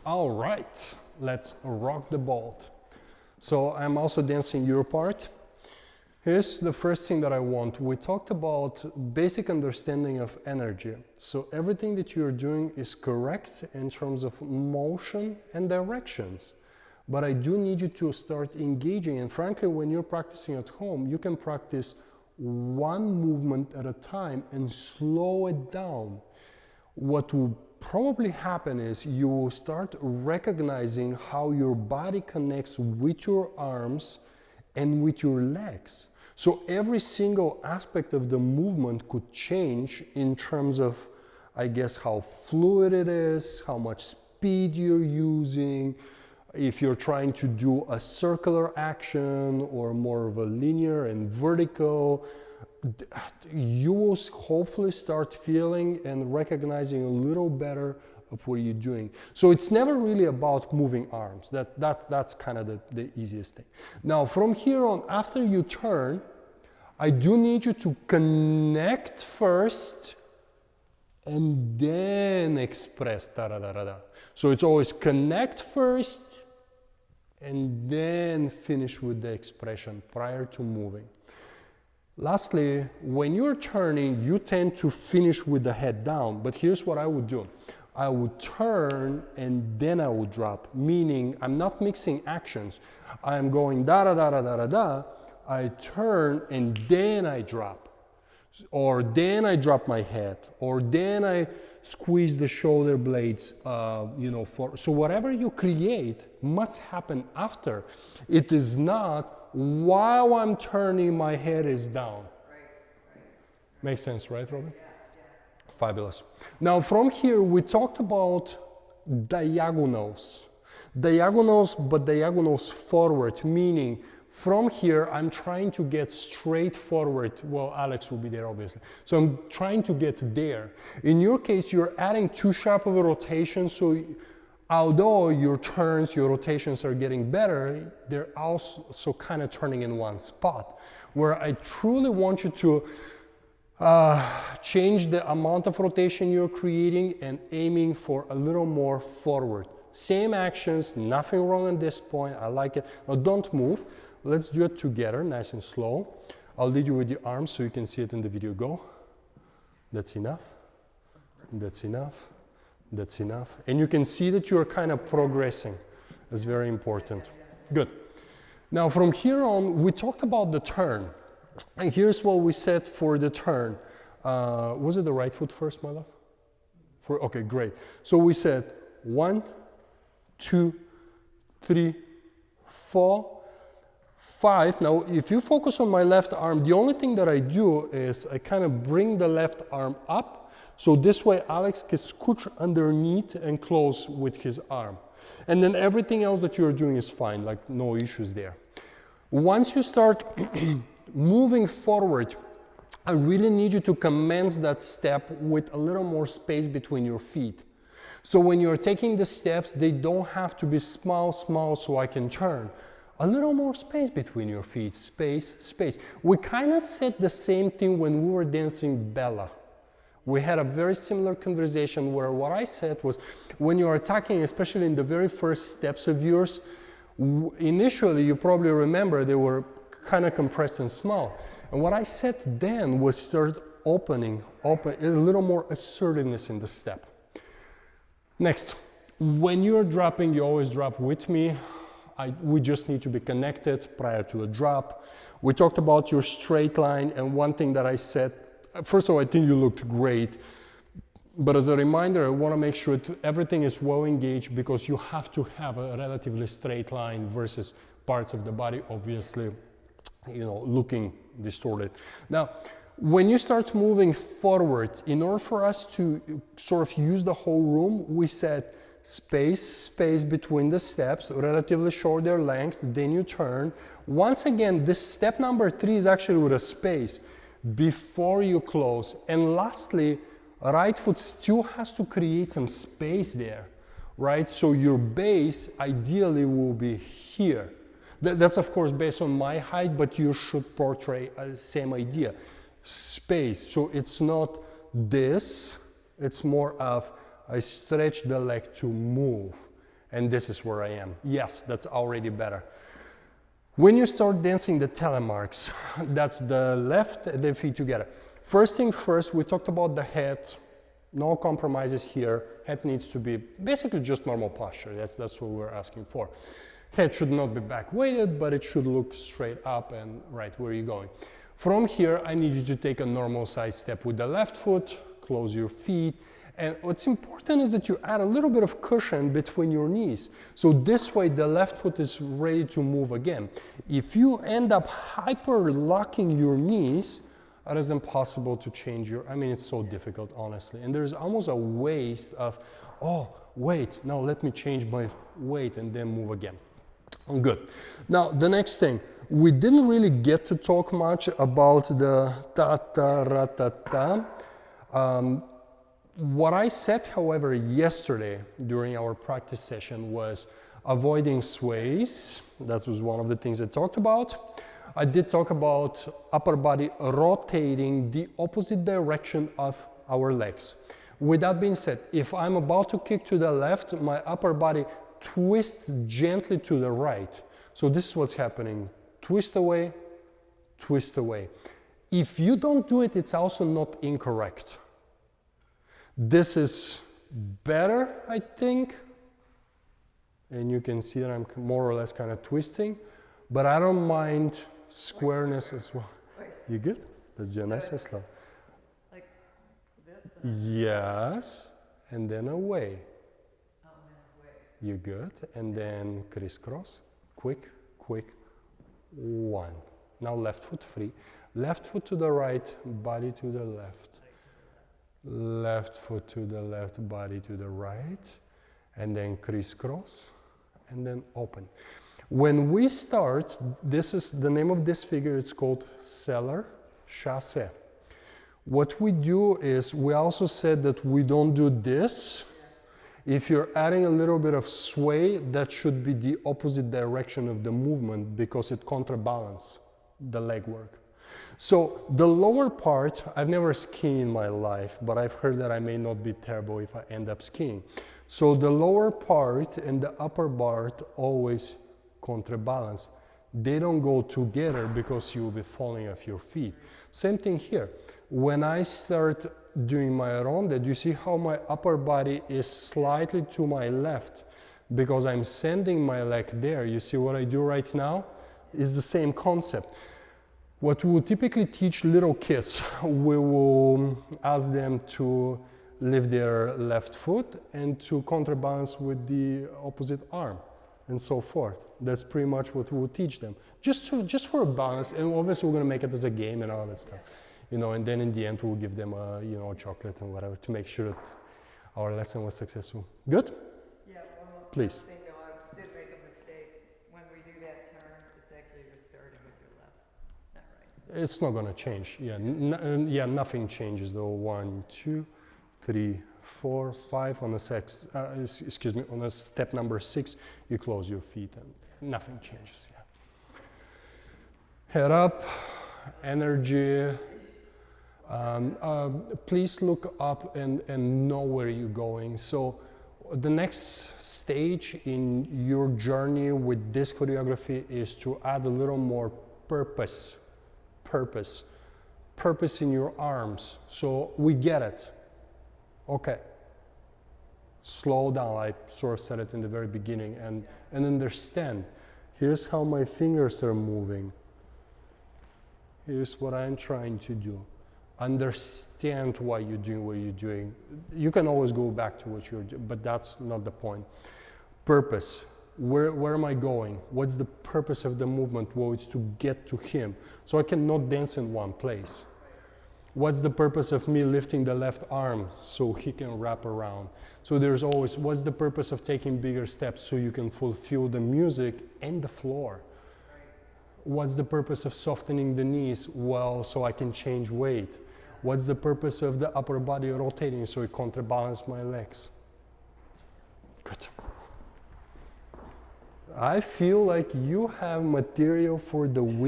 All right, let's rock the boat. So I'm also dancing your part. Here's the first thing that I want. We talked about basic understanding of energy. So everything that you're doing is correct in terms of motion and directions. But I do need you to start engaging. And frankly, when you're practicing at home, you can practice one movement at a time and slow it down. What will probably happen is you will start recognizing how your body connects with your arms and with your legs. So every single aspect of the movement could change in terms of, I guess, how fluid it is, how much speed you're using, if you're trying to do a circular action or more of a linear and vertical. You will hopefully start feeling and recognizing a little better of what you're doing. So it's never really about moving arms. That's kind of the easiest thing. Now from here on, after you turn, I do need you to connect first and then express. Da, da, da, da, da. So it's always connect first and then finish with the expression prior to moving. Lastly, when you're turning, you tend to finish with the head down, but here's what I would do. I would turn and then I would drop, meaning I'm not mixing actions. I'm going da da da da da da da, I turn and then I drop. Or then I drop my head, or then I squeeze the shoulder blades, so whatever you create must happen after. It is not while I'm turning, my head is down. Right. Makes sense, right, Robin? Yeah. Fabulous. Now from here, we talked about diagonals. But diagonals forward, meaning from here, I'm trying to get straight forward. Well, Alex will be there, obviously. So I'm trying to get there. In your case, you're adding too sharp of a rotation, so although your turns, your rotations are getting better, they're also kind of turning in one spot. Where I truly want you to change the amount of rotation you're creating and aiming for a little more forward. Same actions, nothing wrong at this point. I like it. Now don't move. Let's do it together, nice and slow. I'll lead you with the arms so you can see it in the video. Go. That's enough. That's enough. That's enough. And you can see that you're kind of progressing. That's very important. Good. Now from here on, we talked about the turn. And here's what we said for the turn. Was it the right foot first, my love? Okay, great. So we said 1, 2, 3, 4, 5. Now, if you focus on my left arm, the only thing that I do is I kind of bring the left arm up. So this way, Alex can scooch underneath and close with his arm. And then everything else that you're doing is fine, like no issues there. Once you start moving forward, I really need you to commence that step with a little more space between your feet. So when you're taking the steps, they don't have to be small, so I can turn. A little more space between your feet, space, space. We kind of said the same thing when we were dancing Bella. We had a very similar conversation where what I said was, when you're attacking, especially in the very first steps of yours, initially you probably remember they were kind of compressed and small. And what I said then was start open, a little more assertiveness in the step. Next, when you're dropping, you always drop with me. We just need to be connected prior to a drop. We talked about your straight line, and one thing that I said, first of all, I think you looked great, but as a reminder, I want to make sure everything is well engaged, because you have to have a relatively straight line versus parts of the body, obviously, looking distorted. Now, when you start moving forward, in order for us to sort of use the whole room, we said space between the steps, relatively short their length, then you turn. Once again, this step number 3 is actually with a space before you close. And lastly, right foot still has to create some space there, right? So your base ideally will be here. That's of course based on my height, but you should portray the same idea. Space, so it's not this, it's more of I stretch the leg to move. and this is where I am. Yes, that's already better. When you start dancing the telemarks, that's the left and the feet together. First thing first, we talked about the head. No compromises here. Head needs to be basically just normal posture. That's what we're asking for. Head should not be back weighted, but it should look straight up and right where you're going. From here, I need you to take a normal side step with the left foot, close your feet. And what's important is that you add a little bit of cushion between your knees. So this way, the left foot is ready to move again. If you end up hyper locking your knees, it is impossible to change your, I mean, it's so difficult, honestly. And there's almost a waste of, oh, wait, now let me change my weight and then move again. Good. Now, the next thing, we didn't really get to talk much about the ta-ta-ra-ta-ta. What I said, however, yesterday during our practice session was avoiding sways. That was one of the things I talked about. I did talk about upper body rotating the opposite direction of our legs. With that being said, if I'm about to kick to the left, my upper body twists gently to the right. So this is what's happening. Twist away, twist away. If you don't do it, it's also not incorrect. This is better, I think. And you can see that I'm more or less kind of twisting, but I don't mind squareness as well. You good? Let's do a nice and slow. Like this? Yes, and then away. You good? And then crisscross. Quick, quick. One. Now left foot free. Left foot to the right, body to the left. Left foot to the left, body to the right. And then crisscross. And then open. When we start, this is the name of this figure, it's called Seller Chassé. What we do is, we also said that we don't do this. If you're adding a little bit of sway, that should be the opposite direction of the movement because it counterbalances the leg work. So the lower part, I've never skied in my life, but I've heard that I may not be terrible if I end up skiing. So the lower part and the upper part always counterbalance. They don't go together because you will be falling off your feet. Same thing here. When I start doing my ronde, do you see how my upper body is slightly to my left? Because I'm sending my leg there. You see what I do right now? Is the same concept. What we will typically teach little kids, we will ask them to lift their left foot and to counterbalance with the opposite arm and so forth. That's pretty much what we'll teach them. Just for a balance, and obviously we're gonna make it as a game and all that stuff. You know, and then in the end we'll give them a, you know, a chocolate and whatever to make sure that our lesson was successful. Good? Yeah, well, please. I think I did make a mistake. When we do that turn, it's actually you're starting with your left, not right. It's not gonna change. Yeah, yeah, nothing changes though. 1, 2, 3, 4, 5. On the on a step number 6, you close your feet and nothing changes. Yeah. Head up, energy. Please look up and know where you're going. So the next stage in your journey with this choreography is to add a little more purpose in your arms. So we get it. Okay. Slow down. I sort of said it in the very beginning, and understand. Here's how my fingers are moving. Here's what I'm trying to do. Understand why you're doing what you're doing. You can always go back to what you're doing, but that's not the point. Purpose. Where am I going? What's the purpose of the movement? Well, it's to get to him. So I cannot dance in one place. What's the purpose of me lifting the left arm? So he can wrap around. So there's always, what's the purpose of taking bigger steps so you can fulfill the music and the floor? What's the purpose of softening the knees? Well, so I can change weight. What's the purpose of the upper body rotating so it counterbalances my legs? Good. I feel like you have material for the week.